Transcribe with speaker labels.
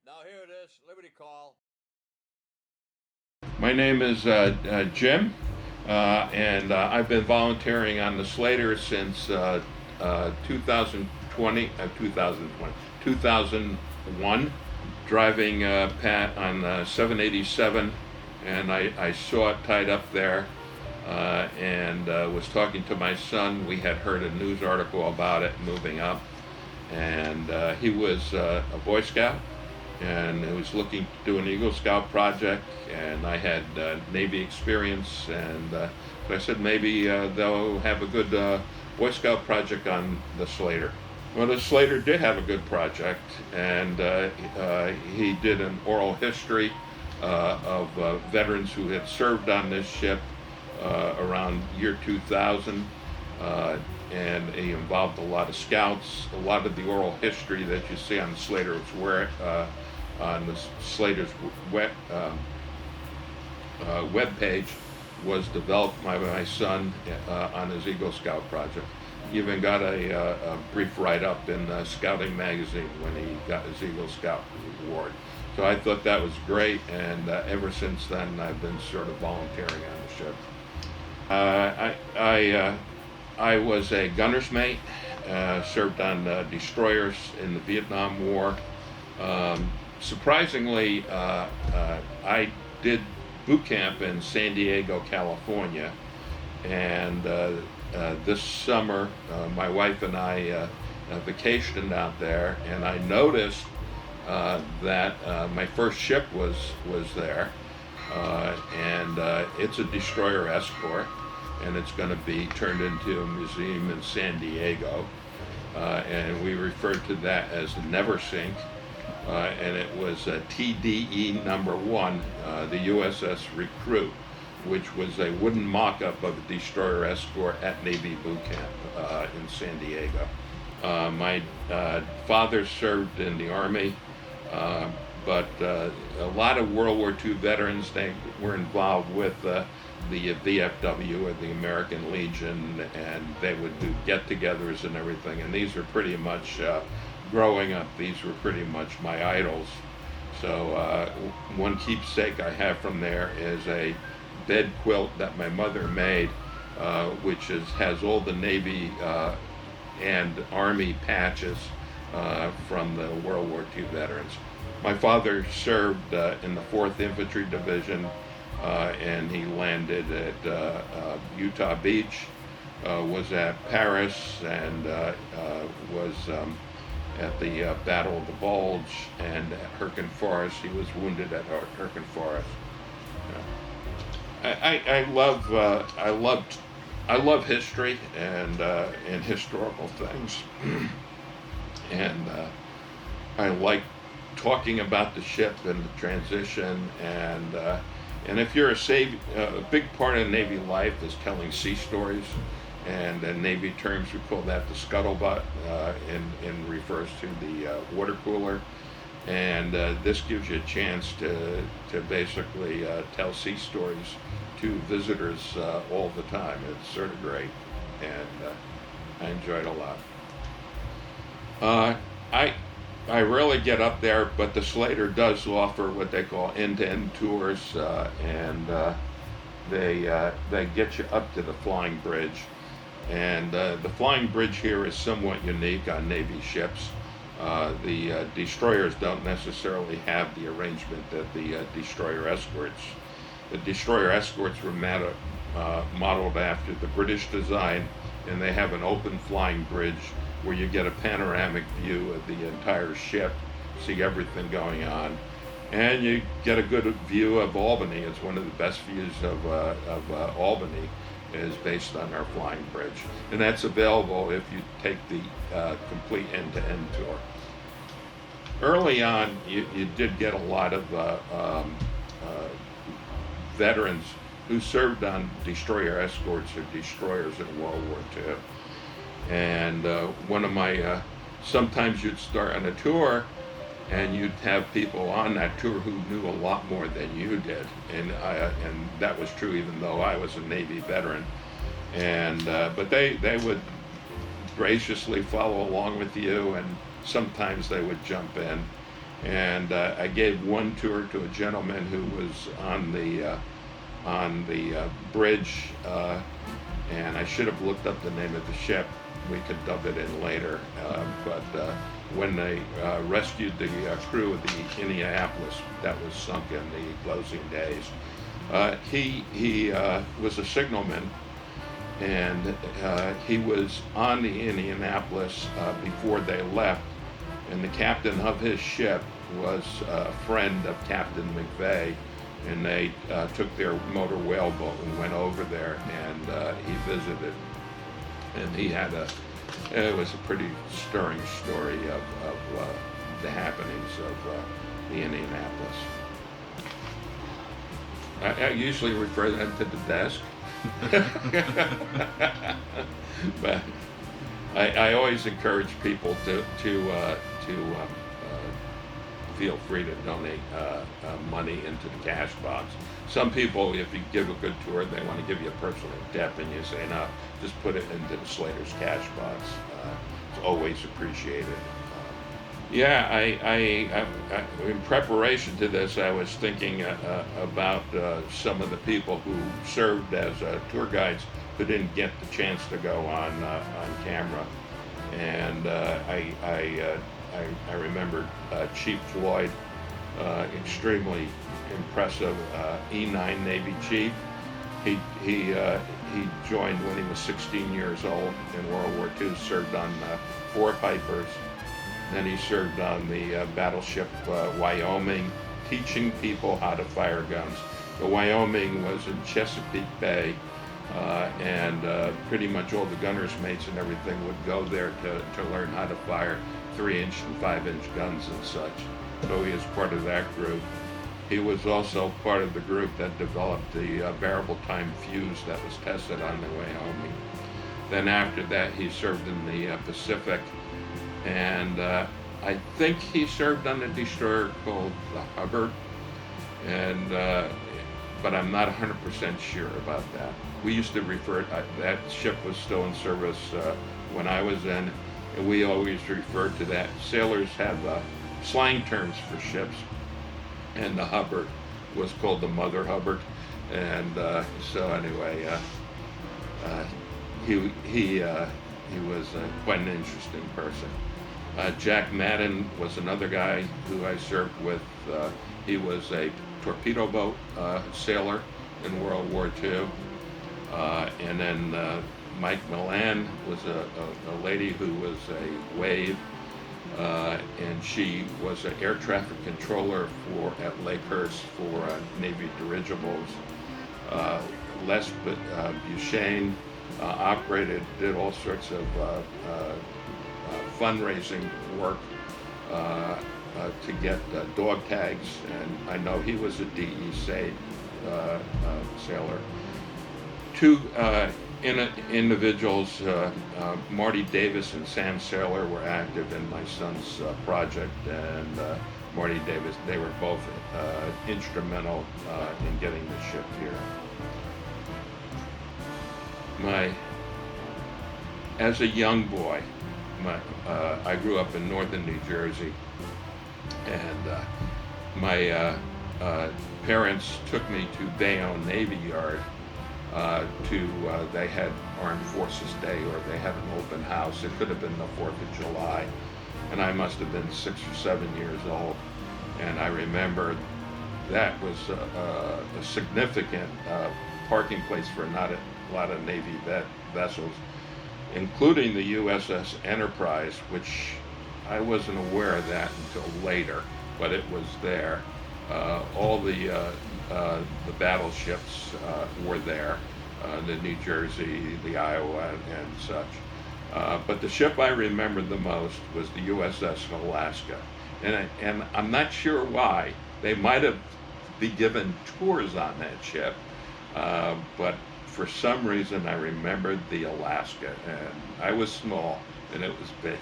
Speaker 1: Now here it is, Liberty Call.
Speaker 2: My name is Jim, and I've been volunteering on the Slater since 2020, 2001, driving Pat on 787, and I saw it tied up there, and was talking to my son. We had heard a news article about it moving up, and he was a Boy Scout, and I was looking to do an Eagle Scout project, and I had Navy experience, and so I said maybe they'll have a good Boy Scout project on the Slater. Well, the Slater did have a good project, and he did an oral history of veterans who had served on this ship around year 2000. And he involved a lot of scouts. A lot of the oral history that you see on the Slater was where on the Slater's web page was developed by my son on his Eagle Scout project. He even got a brief write-up in Scouting Magazine when he got his Eagle Scout award. So I thought that was great, and ever since then I've been sort of volunteering on the ship. I was a gunner's mate, served on destroyers in the Vietnam War. Surprisingly, I did boot camp in San Diego, California, and this summer my wife and I vacationed out there, and I noticed that my first ship was there, and it's a destroyer escort, and it's going to be turned into a museum in San Diego, and we referred to that as the Never Sink, and it was TDE number 1, the USS Recruit, which was a wooden mock-up of a destroyer escort at Navy boot camp in San Diego. My father served in the Army, but a lot of World War II veterans, they were involved with the VFW, or the American Legion, and they would do get-togethers and everything, and these were pretty much, growing up, these were pretty much my idols. So one keepsake I have from there is a bed quilt that my mother made, which has all the Navy and Army patches from the World War II veterans. My father served in the 4th Infantry Division, and he landed at Utah Beach, was at Paris, and was at the Battle of the Bulge, and at Herkin Forest. He was wounded at Herkin Forest. I love history and historical things, and I like talking about the ship and the transition, and if you're a big part of Navy life is telling sea stories, and in Navy terms we call that the scuttlebutt, and refers to the water cooler, and this gives you a chance to basically tell sea stories to visitors all the time. It's sort of great, and I enjoy it a lot. I rarely get up there, but the Slater does offer what they call end-to-end tours, and they get you up to the flying bridge. And the flying bridge here is somewhat unique on Navy ships. The destroyers don't necessarily have the arrangement that the destroyer escorts. The destroyer escorts were modeled after the British design, and they have an open flying bridge where you get a panoramic view of the entire ship, see everything going on, and you get a good view of Albany. It's one of the best views of Albany is based on our flying bridge, and that's available if you take the complete end-to-end tour. Early on, you did get a lot of veterans who served on destroyer escorts or destroyers in World War II. And one of my, sometimes you'd start on a tour and you'd have people on that tour who knew a lot more than you did. And that was true even though I was a Navy veteran. And but they would graciously follow along with you, and sometimes they would jump in. And I gave one tour to a gentleman who was on the bridge, and I should have looked up the name of the ship. We could dub it in later, but when they rescued the crew of the Indianapolis that was sunk in the closing days, he was a signalman, and he was on the Indianapolis before they left, and the captain of his ship was a friend of Captain McVeigh, and they took their motor whaleboat and went over there, and he visited, and he had it was a pretty stirring story of the happenings of the Indianapolis. I usually refer them to the desk. But I always encourage people to feel free to donate money into the cash box. Some people, if you give a good tour, they want to give you a personal tip, and you say, no, just put it into the Slater's cash box. It's always appreciated. Yeah, I in preparation to this, I was thinking about some of the people who served as tour guides who didn't get the chance to go on camera, and I remember Chief Floyd, extremely impressive E9 Navy chief. He joined when he was 16 years old in World War II. Served on 4 Pipers. Then he served on the battleship Wyoming, teaching people how to fire guns. The Wyoming was in Chesapeake Bay, and pretty much all the gunners' mates and everything would go there to learn how to fire 3-inch and 5-inch guns and such. So he is part of that group. He was also part of the group that developed the variable time fuse that was tested on the Wyoming. Then after that, he served in the Pacific, and I think he served on a destroyer called the Hubbard, and but I'm not 100% sure about that. We used to refer that ship was still in service when I was in, and we always referred to that. Sailors have slang terms for ships, and the Hubbard was called the Mother Hubbard, and so anyway, he was quite an interesting person. Jack Madden was another guy who I served with. He was a torpedo boat sailor in World War II. And then Mike Milan was a lady who was a wave, and she was an air traffic controller at Lakehurst for Navy dirigibles. Les Buchain did all sorts of fundraising work to get dog tags, and I know he was a DE sailor. 2 individuals, Marty Davis and Sam Saylor, were active in my son's project, and Marty Davis, they were both instrumental in getting the ship here. As a young boy, I grew up in northern New Jersey, and my parents took me to Bayonne Navy Yard they had Armed Forces Day, or they had an open house. It could have been the 4th of July, and I must have been 6 or 7 years old, and I remember that was a significant parking place for not a lot of Navy vessels, including the USS Enterprise, which I wasn't aware of that until later, but it was there. All the battleships were there, the New Jersey, the Iowa, and such. But the ship I remembered the most was the USS Alaska, and I'm not sure why. They might have been given tours on that ship, but for some reason I remembered the Alaska, and I was small and it was big.